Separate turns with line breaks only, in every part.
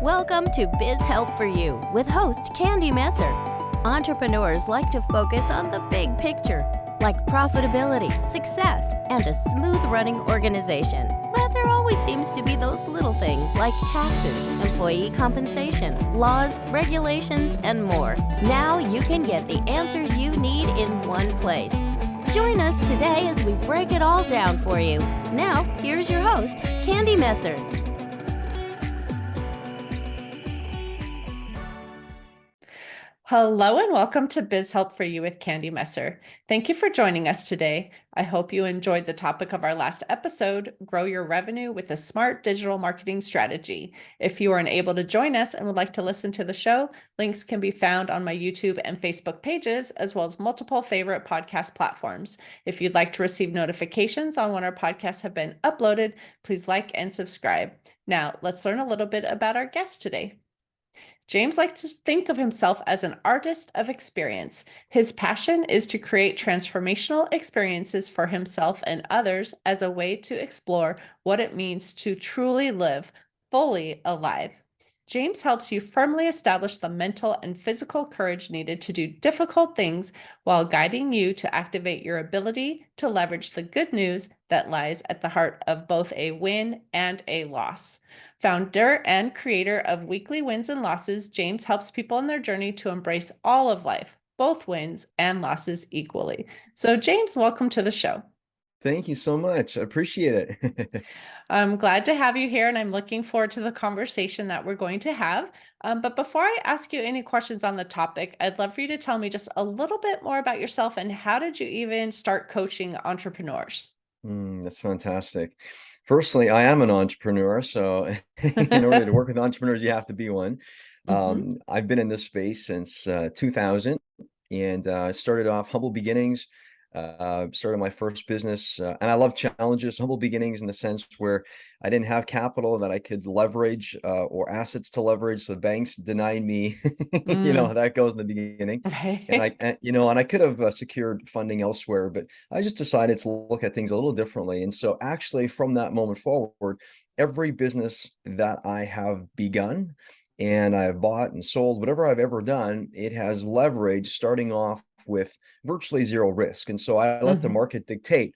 Welcome to Biz Help for You with host Candy Messer. Entrepreneurs like to focus on the big picture, like profitability, success, and a smooth-running organization. But there always seems to be those little things like taxes, employee compensation, laws, regulations, and more. Now you can get the answers you need in one place. Join us today as we break it all down for you. Now, here's your host, Candy Messer.
Hello and welcome to Biz Help for You with Candy Messer. Thank you for joining us today. I hope you enjoyed the topic of our last episode, Grow Your Revenue with a Smart Digital Marketing Strategy. If you are unable to join us and would like to listen to the show, links can be found on my YouTube and Facebook pages, as well as multiple favorite podcast platforms. If you'd like to receive notifications on when our podcasts have been uploaded, please like and subscribe. Now, let's learn a little bit about our guest today. James likes to think of himself as an artist of experience. His passion is to create transformational experiences for himself and others as a way to explore what it means to truly live fully alive. James helps you firmly establish the mental and physical courage needed to do difficult things while guiding you to activate your ability to leverage the good news that lies at the heart of both a win and a loss. Founder and creator of Weekly Wins and Losses, James helps people in their journey to embrace all of life, both wins and losses equally. So James, welcome to the show.
Thank you so much. I appreciate it.
I'm glad to have you here, and I'm looking forward to the conversation that we're going to have. But before I ask you any questions on the topic, I'd love for you to tell me just a little bit more about yourself and how did you even start coaching entrepreneurs?
That's fantastic. Firstly, I am an entrepreneur, so in order to work with entrepreneurs, you have to be one. I've been in this space since 2000 and started off humble beginnings. Started my first business, and I love challenges, humble beginnings in the sense where I didn't have capital that I could leverage or assets to leverage. So banks denied me, how that goes in the beginning.
Right.
And I could have secured funding elsewhere, but I just decided to look at things a little differently. And so actually from that moment forward, every business that I have begun and I've bought and sold, whatever I've ever done, it has leverage starting off with virtually zero risk. And so I let the market dictate,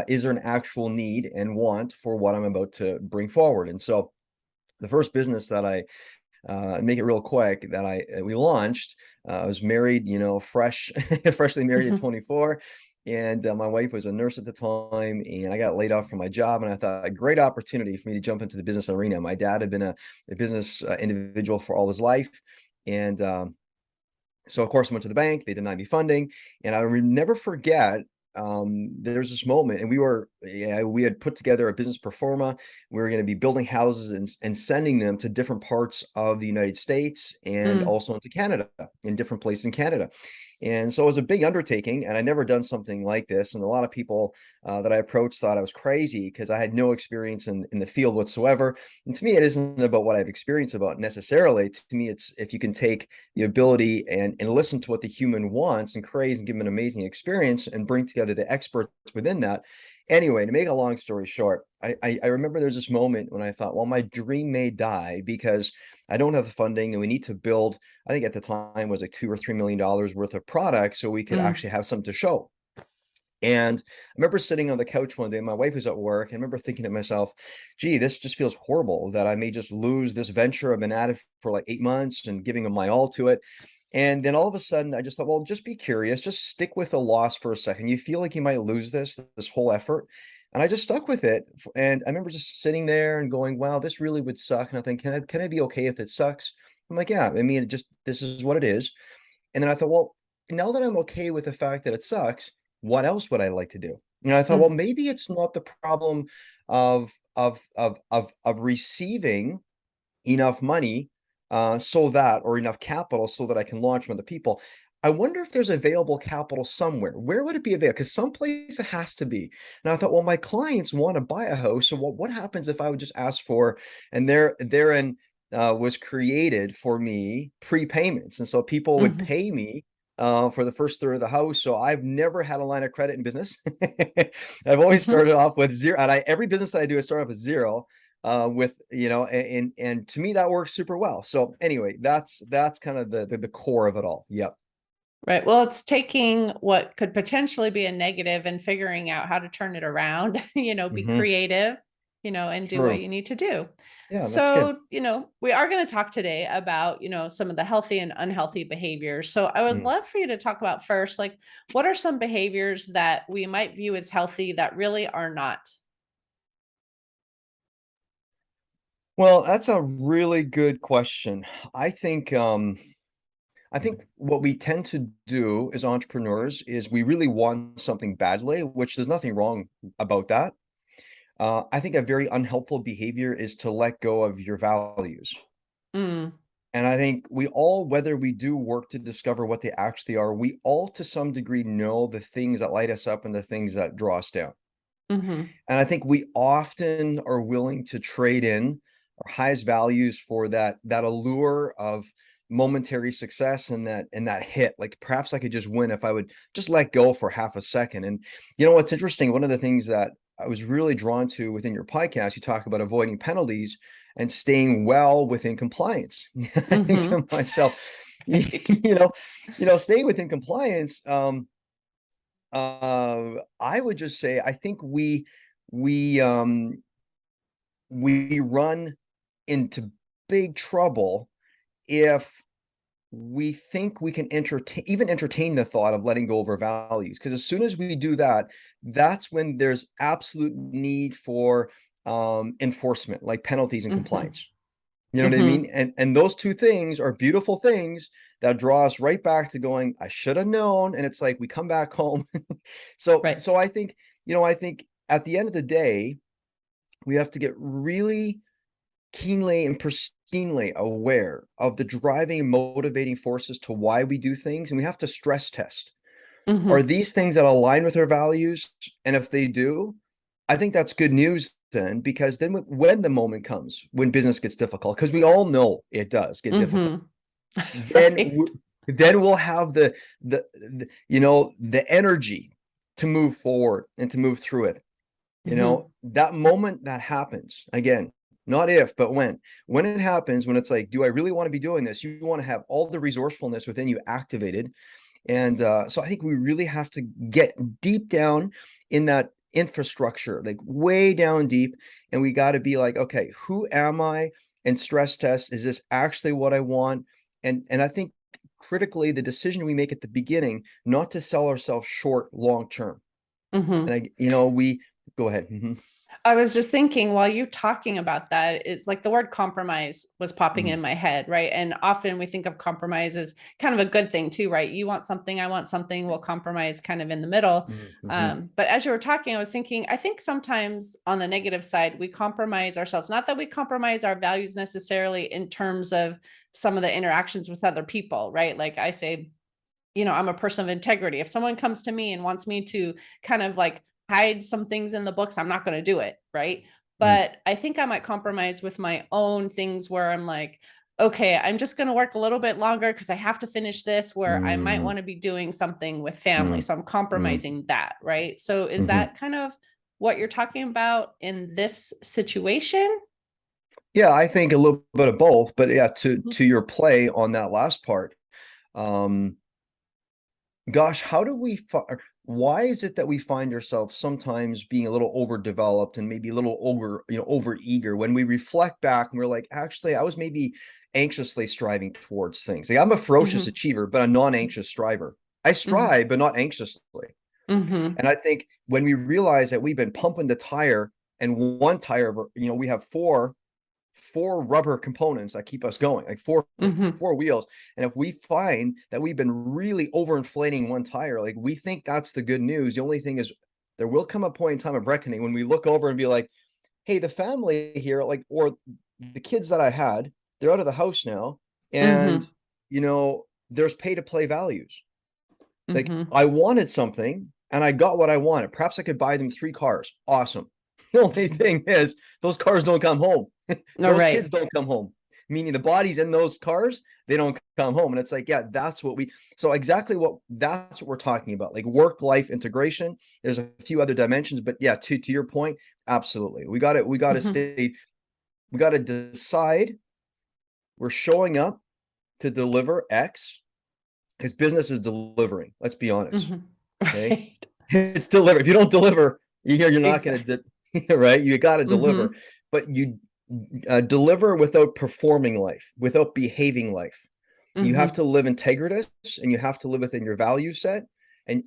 is there an actual need and want for what I'm about to bring forward? And so the first business that I make it real quick that we launched, I was married, freshly married at 24. And my wife was a nurse at the time, and I got laid off from my job. And I thought a great opportunity for me to jump into the business arena. My dad had been a business individual for all his life. And so of course I went to the bank, they denied me funding, and I will never forget, there's this moment, and we had put together a business pro forma. We were going to be building houses and sending them to different parts of the United States and also into Canada, in different places in Canada. And so it was a big undertaking, and I'd never done something like this. And a lot of people that I approached thought I was crazy because I had no experience in the field whatsoever. And to me, it isn't about what I've experienced about necessarily. To me, it's if you can take the ability and listen to what the human wants and craves and give them an amazing experience and bring together the experts within that. Anyway, to make a long story short, I remember there's this moment when I thought, well, my dream may die because I don't have the funding and we need to build, I think at the time was like $2 or $3 million worth of product so we could actually have something to show. And I remember sitting on the couch one day, my wife was at work, and I remember thinking to myself, gee, this just feels horrible that I may just lose this venture. I've been at it for like 8 months and giving my all to it. And then all of a sudden I just thought, well, just be curious, just stick with the loss for a second. You feel like you might lose this whole effort. And I just stuck with it. And I remember just sitting there and going, wow, this really would suck. And I think, can I be okay if it sucks? I'm like, yeah, I mean, this is what it is. And then I thought, well, now that I'm okay with the fact that it sucks, what else would I like to do? And I thought, well, maybe it's not the problem of receiving enough money or enough capital so that I can launch with other people. I wonder if there's available capital somewhere. Where would it be available? Because someplace it has to be. And I thought, well, my clients want to buy a house. So what happens if I would just ask for, and therein was created for me prepayments. And so people would pay me for the first third of the house. So I've never had a line of credit in business. I've always started off with zero. And every business that I do, I start off with zero. with, and to me that works super well. So anyway, that's kind of the core of it all. Yep.
Right. Well, it's taking what could potentially be a negative and figuring out how to turn it around, be
Hmm.
creative, and do what
True.
you need to do.
Yeah, that's good.
So, we are going to talk today about, some of the healthy and unhealthy behaviors. So I would
Mm.
love for you to talk about first, like, what are some behaviors that we might view as healthy that really are not?
Well, that's a really good question. I think I think what we tend to do as entrepreneurs is we really want something badly, which there's nothing wrong about that. I think a very unhelpful behavior is to let go of your values.
Mm,
And I think we all, whether we do work to discover what they actually are, we all to some degree know the things that light us up and the things that draw us down.
mm-hmm,
And I think we often are willing to trade in our highest values for that allure of momentary success and that hit. Like perhaps I could just win if I would just let go for half a second. And what's interesting, one of the things that I was really drawn to within your podcast, you talk about avoiding penalties and staying well within compliance. I think
mm-hmm.
to myself,
Right.
staying within compliance, I would just say I think we um we run into big trouble if we think we can entertain the thought of letting go of our values. Because as soon as we do that, that's when there's absolute need for enforcement, like penalties and
Mm-hmm,
compliance. You know what I
mm-hmm.
mean? And those two things are beautiful things that draw us right back to going, I should have known. And it's like we come back home. So
Right.
I think at the end of the day, we have to get really keenly and pristinely aware of the driving and motivating forces to why we do things. And we have to stress test. Are
Mm-hmm,
these things that align with our values? And if they do, I think that's good news then, because then when the moment comes when business gets difficult, because we all know it does get difficult,
mm-hmm.
then
Right.
then we'll have the energy to move forward and to move through it.
Mm-hmm,
That moment that happens again, not if, but when it happens, when it's like, do I really want to be doing this? You want to have all the resourcefulness within you activated. And so I think we really have to get deep down in that infrastructure, like way down deep. And we got to be like, okay, who am I? And stress test, is this actually what I want? And I think critically, the decision we make at the beginning, not to sell ourselves short long term. And
mm-hmm.
we go ahead. Mhm.
I was just thinking while you talking about that, it's like the word compromise was popping in
Mhm.
my head, right? And often we think of compromise as kind of a good thing too, right? You want something, I want something, we'll compromise kind of in the middle.
Mhm.
But as you were talking, I was thinking, I think sometimes on the negative side, we compromise ourselves. Not that we compromise our values necessarily in terms of some of the interactions with other people, right? Like I say, I'm a person of integrity. If someone comes to me and wants me to kind of like hide some things in the books, I'm not going to do it. Right.
Mhm.
But I think I might compromise with my own things where I'm like, okay, I'm just going to work a little bit longer because I have to finish this, where I might
Mhm.
want to be doing something with family.
Mhm.
So I'm
Mhm.
compromising that. Right. So is
Mhm.
that kind of what you're talking about in this situation?
Yeah, I think a little bit of both, but yeah, to
Mhm.
to your play on that last part, um, gosh, why is it that we find ourselves sometimes being a little overdeveloped and maybe a little over eager when we reflect back and we're like, actually, I was maybe anxiously striving towards things. Like I'm a ferocious
Mhm.
achiever, but a non-anxious striver. I
Mhm.
strive, but not anxiously.
Mhm.
And I think when we realize that we've been pumping the tire and one tire, we have four rubber components that keep us going, like four
Mhm.
four wheels. And if we find that we've been really overinflating one tire, like we think that's the good news. The only thing is there will come a point in time of reckoning when we look over and be like, hey, the family here, like, or the kids that I had, they're out of the house now. And,
Mhm.
there's pay to play values. Like
Mhm.
I wanted something and I got what I wanted. Perhaps I could buy them three cars. Awesome. The only thing is those cars don't come home.
All
Those kids
right.
don't come home. Meaning the bodies in those cars, they don't come home. And it's like, yeah, that's what we're talking about. Like work-life integration. There's a few other dimensions, but yeah, to your point, absolutely. We got to
Mhm.
stay. We got to decide we're showing up to deliver X, because business is delivering. Let's be honest. Okay.
Right.
It's deliver. If you don't deliver, you're not going
Exactly.
to, right? You got to deliver,
Mm-hmm.
but you deliver without performing life, without behaving life. You have
Mm-hmm.
to live integritous, and you have to live within your value set. And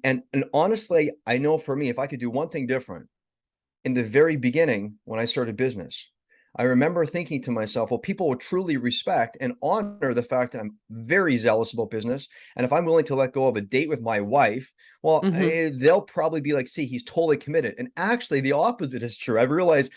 honestly, I know for me, if I could do one thing different in the very beginning when I started business, I remember thinking to myself, well, people will truly respect and honor the fact that I'm very zealous about business. And if I'm willing to let go of a date with my wife, well,
Mm-hmm.
they'll probably be like, see, he's totally committed. And actually, the opposite is true. I've realized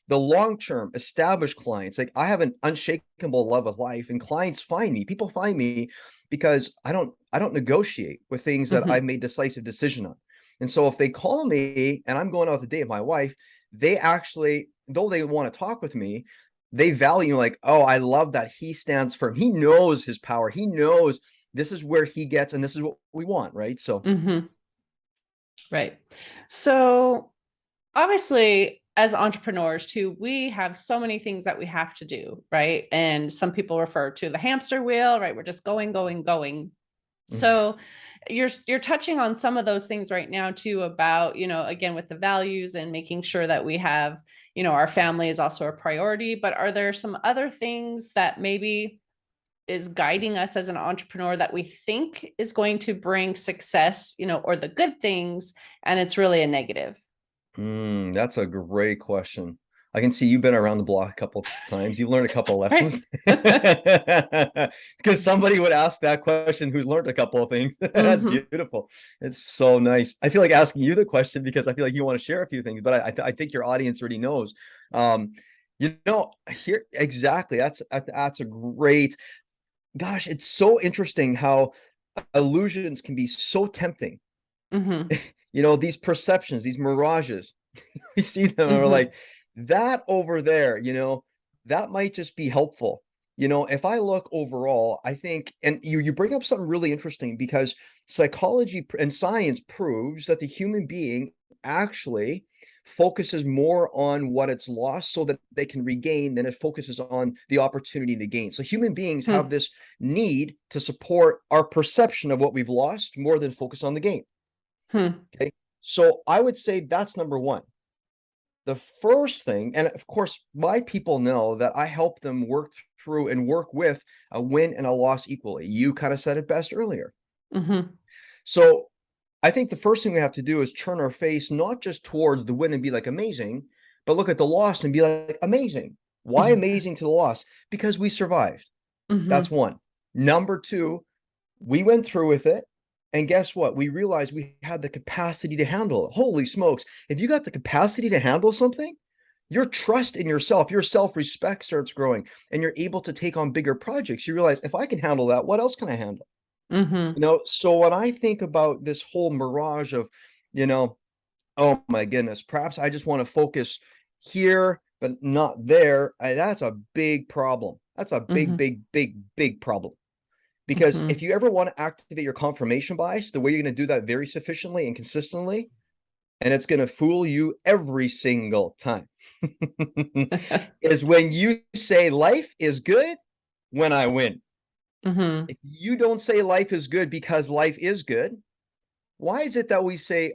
the long-term established clients, like I have an unshakable love of life, and clients find me, people find me because I don't negotiate with things that
Mm-hmm.
I've made decisive decision on. And so if they call me and I'm going out the date with my wife, they actually, though they want to talk with me, they value like, oh, I love that he stands firm. He knows his power. He knows this is where he gets, and this is what we want, right? So
Mm-hmm. Right. So obviously, as entrepreneurs too, we have so many things that we have to do, right? And some people refer to the hamster wheel, right? We're just going, going, going. So you're touching on some of those things right now too, about, again, with the values and making sure that we have, our family is also a priority. But are there some other things that maybe is guiding us as an entrepreneur that we think is going to bring success, or the good things, and it's really a negative?
That's a great question. I can see you've been around the block a couple of times. You've learned a couple of
Right.
lessons. Because somebody would ask that question who's learned a couple of things. That's
Mm-hmm.
beautiful. It's so nice. I feel like asking you the question because I feel like you want to share a few things, but I think your audience already knows. Um, here exactly. That's a great, gosh, it's so interesting how illusions can be so tempting.
Mm-hmm.
These perceptions, these mirages, we see them and we're
Mm-hmm.
like, that over there, that might just be helpful. If I look overall, I think, and you bring up something really interesting, because psychology and science proves that the human being actually focuses more on what it's lost so that they can regain than it focuses on the opportunity to gain. So human beings have this need to support our perception of what we've lost more than focus on the gain.
Hmm.
Okay. So I would say that's number one. The first thing, and of course, my people know that I help them work through and work with a win and a loss equally. You kind of said it best earlier.
Mm-hmm.
So I think the first thing we have to do is turn our face not just towards the win and be like amazing, but look at the loss and be like amazing. Why amazing to the loss? Because we survived. That's
Mm-hmm.
one. Number two, we went through with it. And guess what? We realized we had the capacity to handle it. Holy smokes. If you got the capacity to handle something, your trust in yourself, your self-respect starts growing, and you're able to take on bigger projects. You realize, if I can handle that, what else can I handle?
Mm-hmm.
So when I think about this whole mirage of, you know, oh my goodness, perhaps I just want to focus here, but not there. That's a big problem. That's a big,
Mm-hmm.
big, big, big problem. Because
Mm-hmm.
if you ever want to activate your confirmation bias, the way you're going to do that very sufficiently and consistently, and it's going to fool you every single time, is when you say life is good when I win.
Mm-hmm.
If you don't say life is good because life is good, why is it that we say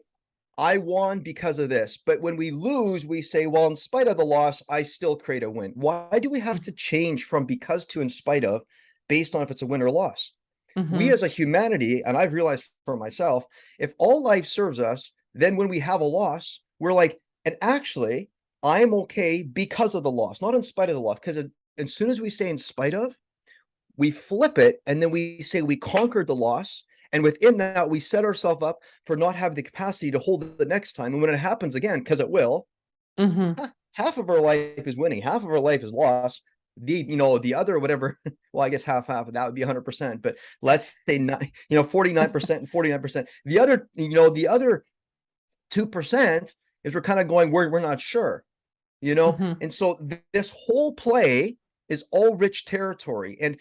I won because of this? But when we lose, we say, well, in spite of the loss, I still create a win. Why do we have to change from because to in spite of based on if it's a win or loss? We
Mm-hmm.
as a humanity, and I've realized for myself, if all life serves us, then when we have a loss, we're like, and actually, I'm okay because of the loss, not in spite of the loss. Because as soon as we say in spite of, we flip it and then we say we conquered the loss. And within that, we set ourselves up for not having the capacity to hold it the next time. And when it happens again, because it will,
Mm-hmm.
half of our life is winning, half of our life is loss. The other whatever, well, I guess half that would be 100%, but let's say 49% and 49%. The other 2% is we're kind of going, we're not sure,
Mm-hmm.
and so this whole play is all rich territory. And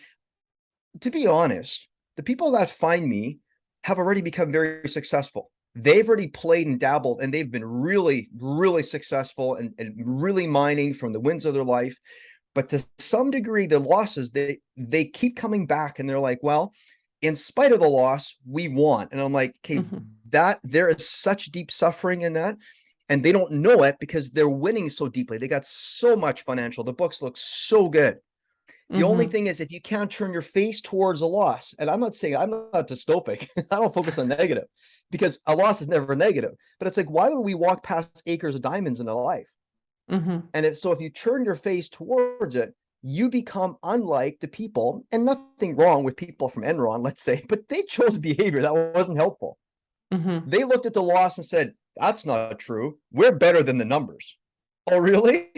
to be honest, the people that find me have already become very successful. They've already played and dabbled, and they've been really, really successful and really mining from the wins of their life. But to some degree, the losses, they keep coming back, and they're like, well, in spite of the loss, we won. And I'm like, okay, that there is such deep suffering in that. And they don't know it because they're winning so deeply. They got so much financial. The books look so good. The only thing is, if you can't turn your face towards a loss, and I'm not saying I'm not dystopic, I don't focus on negative, because a loss is never negative. But it's like, why would we walk past acres of diamonds in a life? And if you turn your face towards it, you become unlike the people, and nothing wrong with people from Enron, let's say, but they chose behavior that wasn't helpful. They looked at the loss and said, that's not true. We're better than the numbers. Oh, really?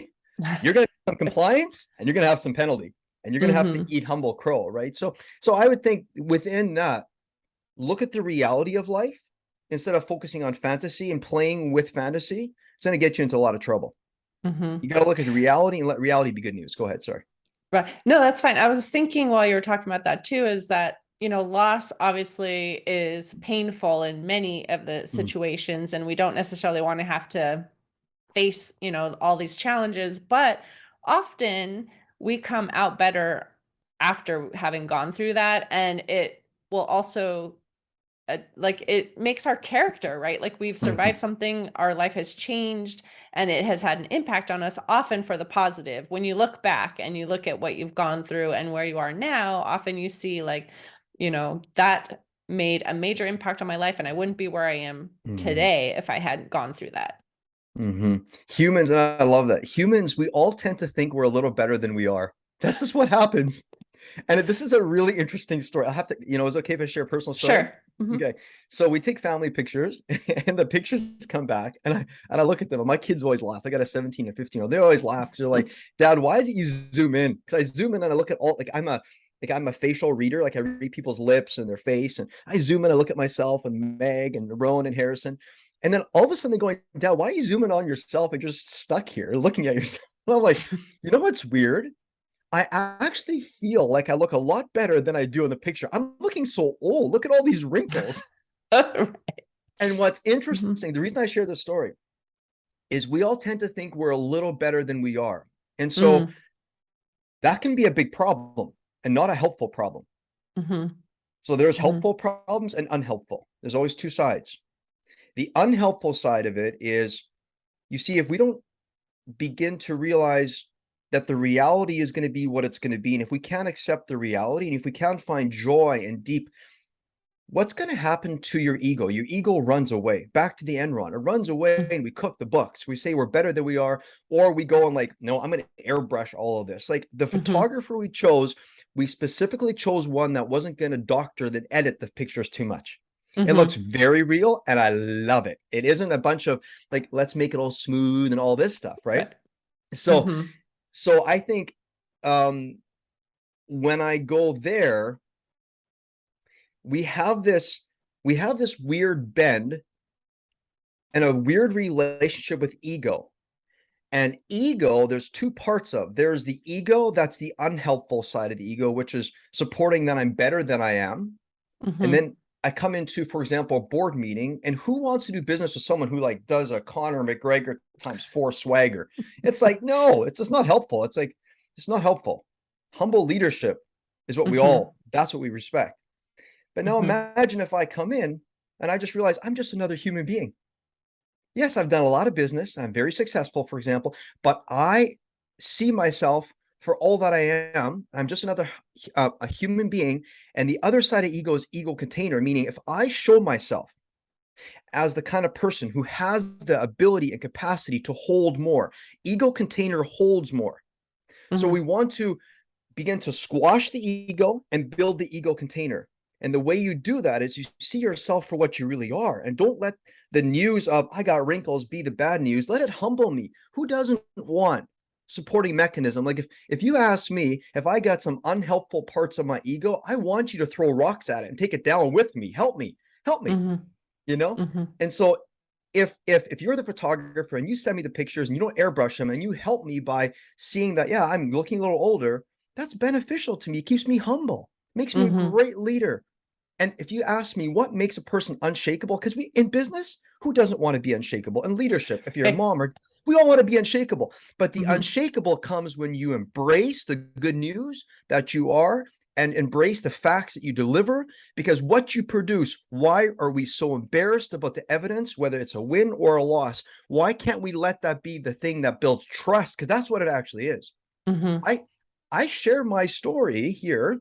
You're going to have some compliance, and you're going to have some penalty, and you're going to have to eat humble crow, right? So I would think within that, look at the reality of life instead of focusing on fantasy and playing with fantasy. It's going to get you into a lot of trouble. You got to look at the reality and let reality be good news. Go ahead. Sorry.
Right. No, that's fine. I was thinking while you were talking about that too, is that, loss obviously is painful in many of the situations, and we don't necessarily want to have to face, all these challenges, but often we come out better after having gone through that. And it will also like, it makes our character, right? Like, we've survived something, our life has changed, and it has had an impact on us, often for the positive. When you look back and you look at what you've gone through and where you are now, often you see like, that made a major impact on my life, and I wouldn't be where I am today if I hadn't gone through that.
Humans, and I love that. Humans, we all tend to think we're a little better than we are. That's just what happens. And this is a really interesting story. I'll have to, is it okay if I share a personal story?
Sure.
Okay. So we take family pictures, and the pictures come back, and I look at them, and my kids always laugh. I got a 17 and 15-year-old. They always laugh because they're like, Dad, why is it you zoom in? Because I zoom in and I look at all, I'm a facial reader. Like, I read people's lips and their face, and I zoom in, I look at myself and Meg and Rowan and Harrison. And then all of a sudden they're going, Dad, why are you zooming on yourself and just stuck here looking at yourself? And I'm like, what's weird? I actually feel like I look a lot better than I do in the picture. I'm looking so old. Look at all these wrinkles. And what's interesting, the reason I share this story is we all tend to think we're a little better than we are. And so that can be a big problem and not a helpful problem. So there's helpful problems and unhelpful. There's always two sides. The unhelpful side of it is, you see, if we don't begin to realize that the reality is going to be what it's going to be, and if we can't accept the reality, and if we can't find joy and deep, what's going to happen to your ego? Your ego runs away. Back to the Enron. It runs away, and we cook the books. We say we're better than we are, or we go and like, no, I'm going to airbrush all of this. Like, the photographer we chose, we specifically chose one that wasn't going to doctor then edit the pictures too much. It looks very real, and I love it. It isn't a bunch of like, let's make it all smooth and all this stuff, right? So I think when I go there, we have this weird bend and a weird relationship with ego. And ego, there's two parts of. There's the ego, that's the unhelpful side of the ego, which is supporting that I'm better than I am. And then I come into, for example, a board meeting, and who wants to do business with someone who like does a Conor McGregor ×4 swagger? It's like, no, it's just not helpful. It's like, it's not helpful. Humble leadership is what that's what we respect. But now imagine if I come in and I just realize I'm just another human being. Yes, I've done a lot of business. I'm very successful, for example, but I see myself for all that I am. I'm just another a human being. And the other side of ego is ego container, meaning if I show myself as the kind of person who has the ability and capacity to hold more, ego container holds more. So we want to begin to squash the ego and build the ego container. And the way you do that is you see yourself for what you really are, and don't let the news of I got wrinkles be the bad news. Let it humble me. Who doesn't want supporting mechanism? Like, if you ask me if I got some unhelpful parts of my ego, I want you to throw rocks at it and take it down with me. Help me. And so if you're the photographer and you send me the pictures and you don't airbrush them and you help me by seeing that, yeah, I'm looking a little older, that's beneficial to me. It keeps me humble, makes me a great leader. And if you ask me what makes a person unshakable, because in business, who doesn't want to be unshakable? And leadership, if you're a mom, or We all want to be unshakable, but the
Mhm.
unshakable comes when you embrace the good news that you are and embrace the facts that you deliver, because what you produce, why are we so embarrassed about the evidence, whether it's a win or a loss? Why can't we let that be the thing that builds trust? Because that's what it actually is.
Mhm.
I share my story here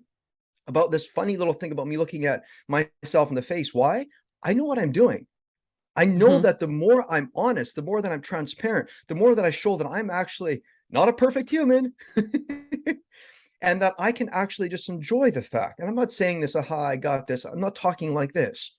about this funny little thing about me looking at myself in the face. Why? I know what I'm doing. I know
Mhm.
that the more I'm honest, the more that I'm transparent, the more that I show that I'm actually not a perfect human and that I can actually just enjoy the fact. And I'm not saying this, aha, I got this. I'm not talking like this.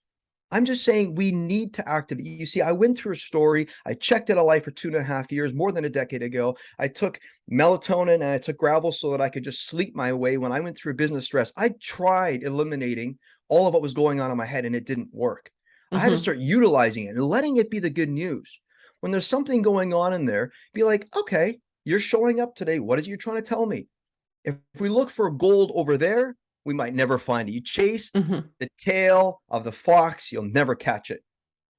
I'm just saying we need to activate. You see, I went through a story. I checked out of life for 2.5 years, more than a decade ago. I took melatonin and I took gravel so that I could just sleep my way. When I went through business stress, I tried eliminating all of what was going on in my head and it didn't work. I had to
Mhm.
start utilizing it and letting it be the good news. When there's something going on in there, be like, okay, you're showing up today. What is it you're trying to tell me? If we look for gold over there, we might never find it. You chase
Mhm.
the tail of the fox, you'll never catch it.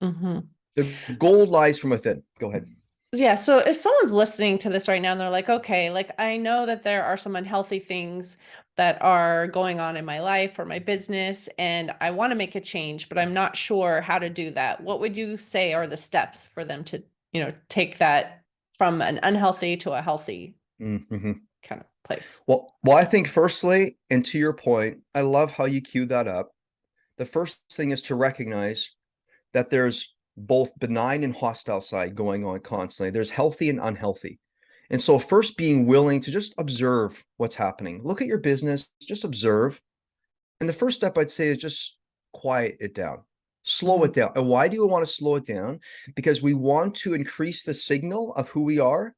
Mhm.
The gold lies from within. Go ahead.
Yeah, so if someone's listening to this right now and they're like, okay, like I know that there are some unhealthy things that are going on in my life or my business, and I want to make a change, but I'm not sure how to do that. What would you say are the steps for them to, take that from an unhealthy to a healthy
Mm-hmm.
kind of place?
Well, I think firstly, and to your point, I love how you queued that up. The first thing is to recognize that there's both benign and hostile side going on constantly. There's healthy and unhealthy. And so first being willing to just observe what's happening. Look at your business, just observe. And the first step I'd say is just quiet it down. Slow
Mhm.
it down. And why do we want to slow it down? Because we want to increase the signal of who we are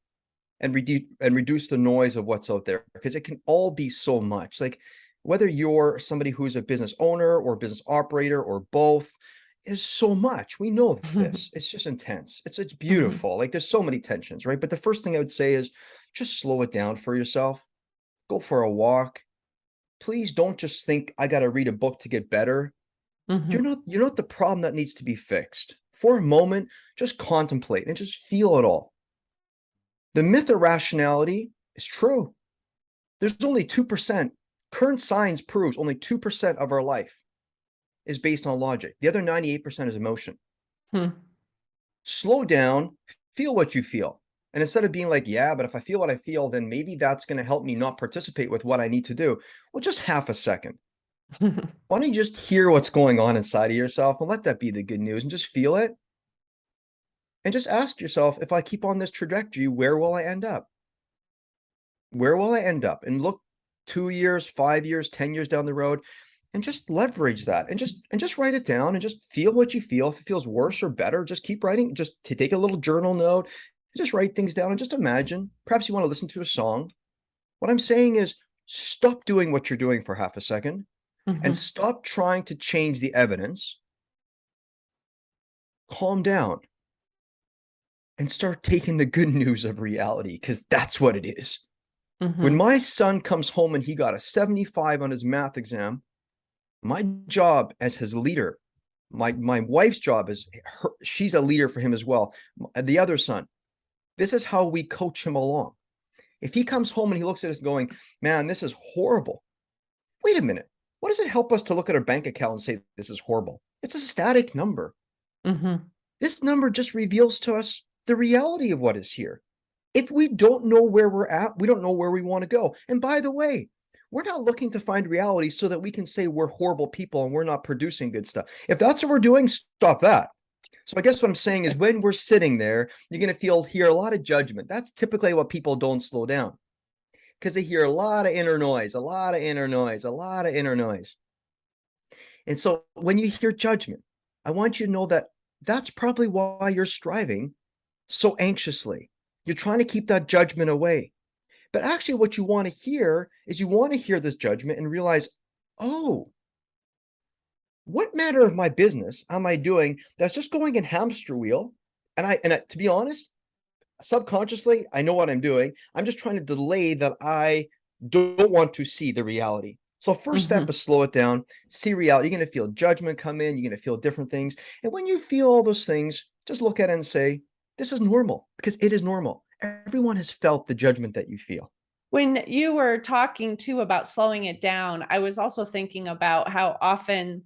and reduce the noise of what's out there, because it can all be so much. Like whether you're somebody who's a business owner or business operator or both, is so much. We know this. It's just intense. It's
Mhm.
beautiful. Like there's so many tensions, right? But the first thing I would say is just slow it down for yourself. Go for a walk. Please don't just think I got to read a book to get better. You're
Mhm.
not you're not the problem that needs to be fixed. For a moment, just contemplate and just feel it all. The myth of rationality is true. There's only 2%. Current science proves only 2% of our life is based on logic. The other 98% is emotion.
Mhm.
Slow down, feel what you feel. And instead of being like, yeah, but if I feel what I feel, then maybe that's going to help me not participate with what I need to do. Well, just half a second. Why don't you just hear what's going on inside of yourself and let that be the good news and just feel it? And just ask yourself, if I keep on this trajectory, where will I end up? Where will I end up? And look 2 years, 5 years, 10 years down the road and just leverage that and just write it down and just feel what you feel. If it feels worse or better, just keep writing. Just to take a little journal note, just write things down and just imagine. Perhaps you want to listen to a song. What I'm saying is stop doing what you're doing for half a second and
Mhm.
stop trying to change the evidence. Calm down and start taking the good news of reality, because that's what it is. When
Mhm.
my son comes home and he got a 75 on his math exam, my job as his leader, my wife's job is she's a leader for him as well. The other son, this is how we coach him along. If he comes home and he looks at us going, man, this is horrible. Wait a minute. What does it help us to look at our bank account and say this is horrible? It's a static number.
Mhm.
This number just reveals to us the reality of what is here. If we don't know where we're at, we don't know where we want to go. And by the way, we're not looking to find reality so that we can say we're horrible people and we're not producing good stuff. If that's what we're doing, stop that. So I guess what I'm saying is when we're sitting there, you're going to hear a lot of judgment. That's typically what people don't slow down, because they hear a lot of inner noise, a lot of inner noise, a lot of inner noise. And so when you hear judgment, I want you to know that that's probably why you're striving so anxiously. You're trying to keep that judgment away. But actually, what you want to hear is you want to hear this judgment and realize, oh, what matter of my business am I doing that's just going in hamster wheel? To be honest, subconsciously, I know what I'm doing. I'm just trying to delay that I don't want to see the reality. So first step
Mhm.
is slow it down, see reality. You're going to feel judgment come in. You're going to feel different things. And when you feel all those things, just look at it and say, this is normal, because it is normal. Everyone has felt the judgment that you feel.
When you were talking too about slowing it down, I was also thinking about how often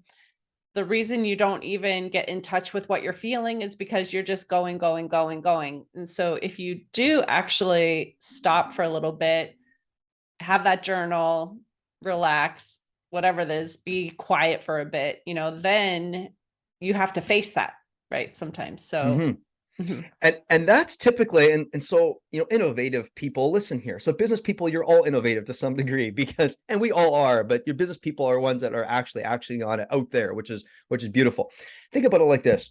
the reason you don't even get in touch with what you're feeling is because you're just going, going, going, going. And so if you do actually stop for a little bit, have that journal, relax, whatever it is, be quiet for a bit, then you have to face that, right? Sometimes. So,
Mhm. And that's typically, and so, innovative people, listen here. So business people, you're all innovative to some degree, because, and we all are, but your business people are ones that are actually acting on it out there, which is beautiful. Think about it like this.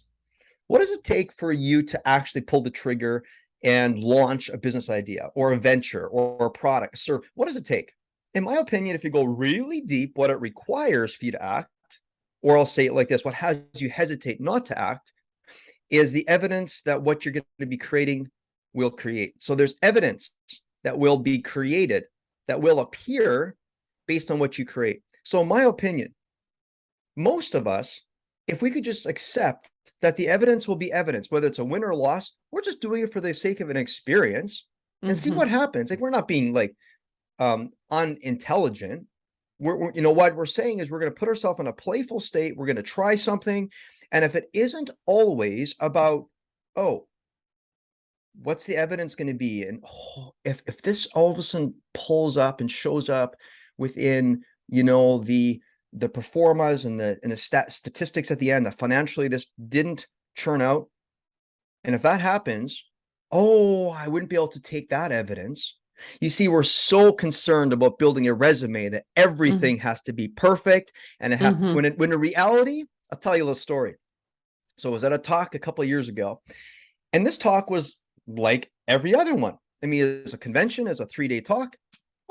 What does it take for you to actually pull the trigger and launch a business idea or a venture or a product? Sir, what does it take? In my opinion, if you go really deep, what it requires for you to act, or I'll say it like this, what has you hesitate not to act, is the evidence that what you're going to be creating will create. So there's evidence that will be created, that will appear based on what you create. So in my opinion, most of us, if we could just accept that the evidence will be evidence, whether it's a win or a loss, we're just doing it for the sake of an experience and see what happens. Like, we're not being like unintelligent. We're what we're saying is we're going to put ourselves in a playful state. We're going to try something. And if it isn't always about, oh, what's the evidence going to be? And if this all of a sudden pulls up and shows up within, the performas and the statistics at the end, that financially this didn't churn out. And if that happens, oh, I wouldn't be able to take that evidence. You see, we're so concerned about building a resume that everything has to be perfect. And when in reality, I'll tell you a little story. So I was at a talk a couple of years ago, and this talk was like every other one. I mean, it's a convention, it's a 3-day talk.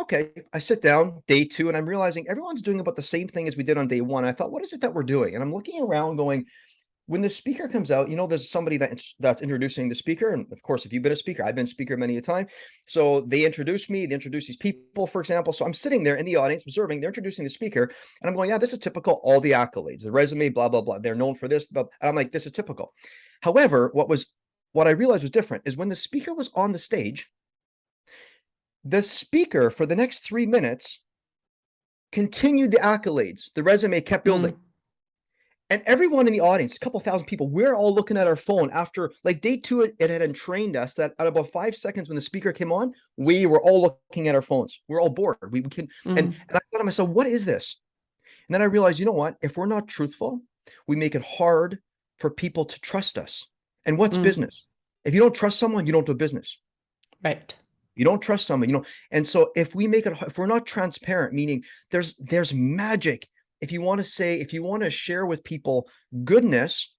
Okay, I sit down day 2, and I'm realizing everyone's doing about the same thing as we did on day 1. I thought, what is it that we're doing? And I'm looking around going, when the speaker comes out, there's somebody that's introducing the speaker. And of course, if you've been a speaker, I've been a speaker many a time. So they introduce me, they introduce these people, for example. So I'm sitting there in the audience observing, they're introducing the speaker, and I'm going, yeah, this is typical, all the accolades, the resume, blah, blah, blah. They're known for this, and I'm like, this is typical. However, what I realized was different is when the speaker was on the stage, the speaker for the next 3 minutes continued the accolades. The resume kept building. And everyone in the audience, a couple thousand people, we're all looking at our phone after like day 2. It had entrained us that at about 5 seconds when the speaker came on, we were all looking at our phones. We're all bored. We can, and I thought to myself, what is this? And then I realized, you know what? If we're not truthful, we make it hard for people to trust us. And what's business? If you don't trust someone, you don't do business.
Right.
You don't trust someone, and so if we're not transparent, meaning there's magic. If you want to share with people goodness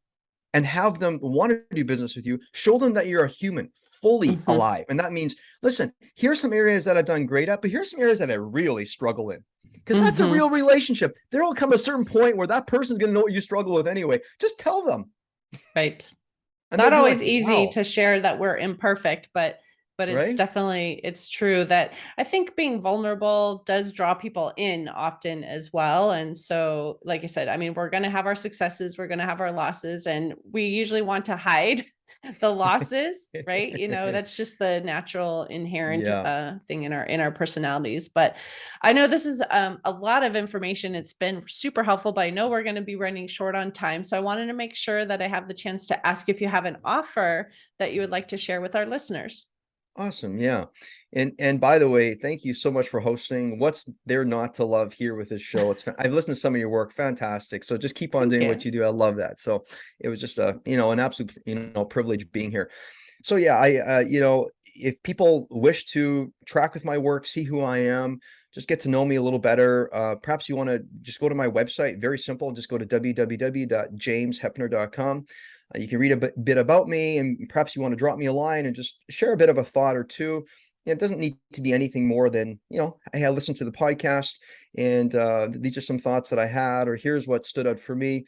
and have them want to do business with you, show them that you're a human, fully alive. And that means, listen, here's some areas that I've done great at, but here's some areas that I really struggle in. Because that's a real relationship. There will come a certain point where that person's going to know what you struggle with anyway. Just tell them.
Right.
And
not always
like,
easy
wow.
to share that we're imperfect, but it's
right?
definitely, it's true that I think being vulnerable does draw people in often as well. And so, like I said, I mean, we're going to have our successes, we're going to have our losses, and we usually want to hide the losses, right? That's just the natural inherent thing in our personalities. But I know this is a lot of information. It's been super helpful, but I know we're going to be running short on time. So I wanted to make sure that I have the chance to ask if you have an offer that you would like to share with our listeners.
Awesome. Yeah. And by the way, thank you so much for hosting. What's there not to love here with this show? I've listened to some of your work. Fantastic. So just keep on doing what you do. I love that. So it was just an absolute, privilege being here. So yeah, if people wish to track with my work, see who I am, just get to know me a little better. Perhaps you want to just go to my website. Very simple. Just go to www.jamesheppner.com. You can read a bit about me, and perhaps you want to drop me a line and just share a bit of a thought or two. It doesn't need to be anything more than, hey, I listened to the podcast, and these are some thoughts that I had, or here's what stood out for me.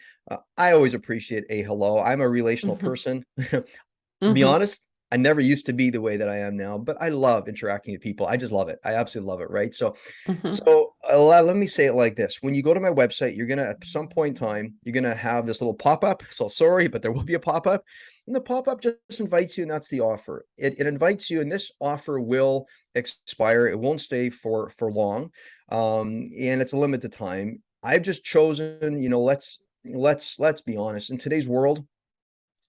I always appreciate a hello. I'm a relational person. Be honest, I never used to be the way that I am now, but I love interacting with people. I just love it. I absolutely love it. Right. So,
Mhm.
let me say it like this. When you go to my website, you're going to, at some point in time, you're going to have this little pop-up. So sorry, but there will be a pop-up, and the pop-up just invites you, and that's the offer. It invites you, and this offer will expire. It won't stay for long. And it's a limited time. I've just chosen, let's be honest. In today's world,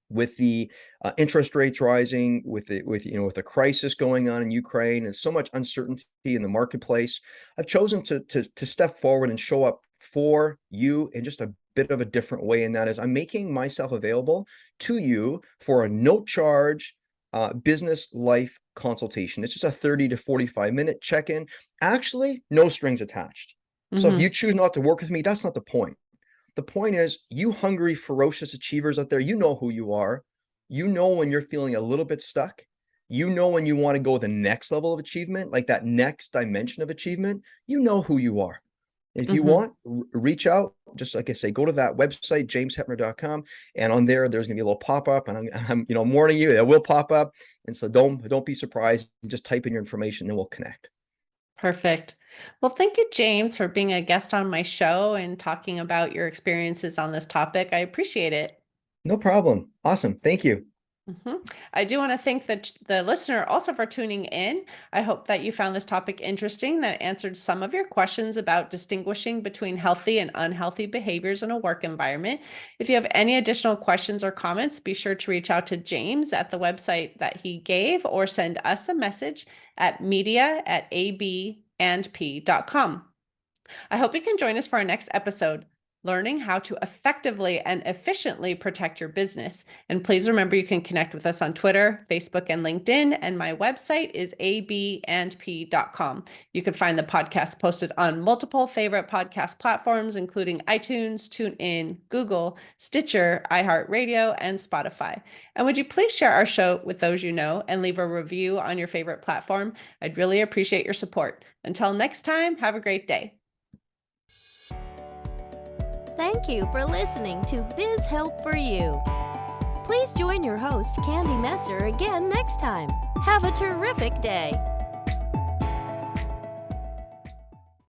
with the interest rates rising, with the crisis going on in Ukraine, and so much uncertainty in the marketplace, I've chosen to step forward and show up for you in just a bit of a different way. And that is, I'm making myself available to you for a no charge business life consultation. It's just a 30 to 45-minute check-in. Actually, no strings attached. So if
Mhm.
you choose not to work with me, that's not the point. The point is, you hungry, ferocious achievers out there, you know who you are. You know when you're feeling a little bit stuck. You know when you want to go the next level of achievement, like that next dimension of achievement. You know who you are. If you
Mhm.
want, reach out. Just like I say, go to that website, jamesheppner.com, and on there's gonna be a little pop-up, and I'm warning you, it will pop up. And so don't be surprised. Just type in your information, then we'll connect.
Perfect. Well, thank you, James, for being a guest on my show and talking about your experiences on this topic. I appreciate it.
No problem. Awesome. Thank you.
I do want to thank the listener also for tuning in. I hope that you found this topic interesting, that answered some of your questions about distinguishing between healthy and unhealthy behaviors in a work environment. If you have any additional questions or comments, be sure to reach out to James at the website that he gave, or send us a message at media@abandp.com. I hope you can join us for our next episode, learning how to effectively and efficiently protect your business. And please remember, you can connect with us on Twitter, Facebook, and LinkedIn. And my website is abandp.com. You can find the podcast posted on multiple favorite podcast platforms, including iTunes, TuneIn, Google, Stitcher, iHeartRadio, and Spotify. And would you please share our show with those you know and leave a review on your favorite platform? I'd really appreciate your support. Until next time, have a great day.
Thank you for listening to Biz Help for You. Please join your host, Candy Messer, again next time. Have a terrific day.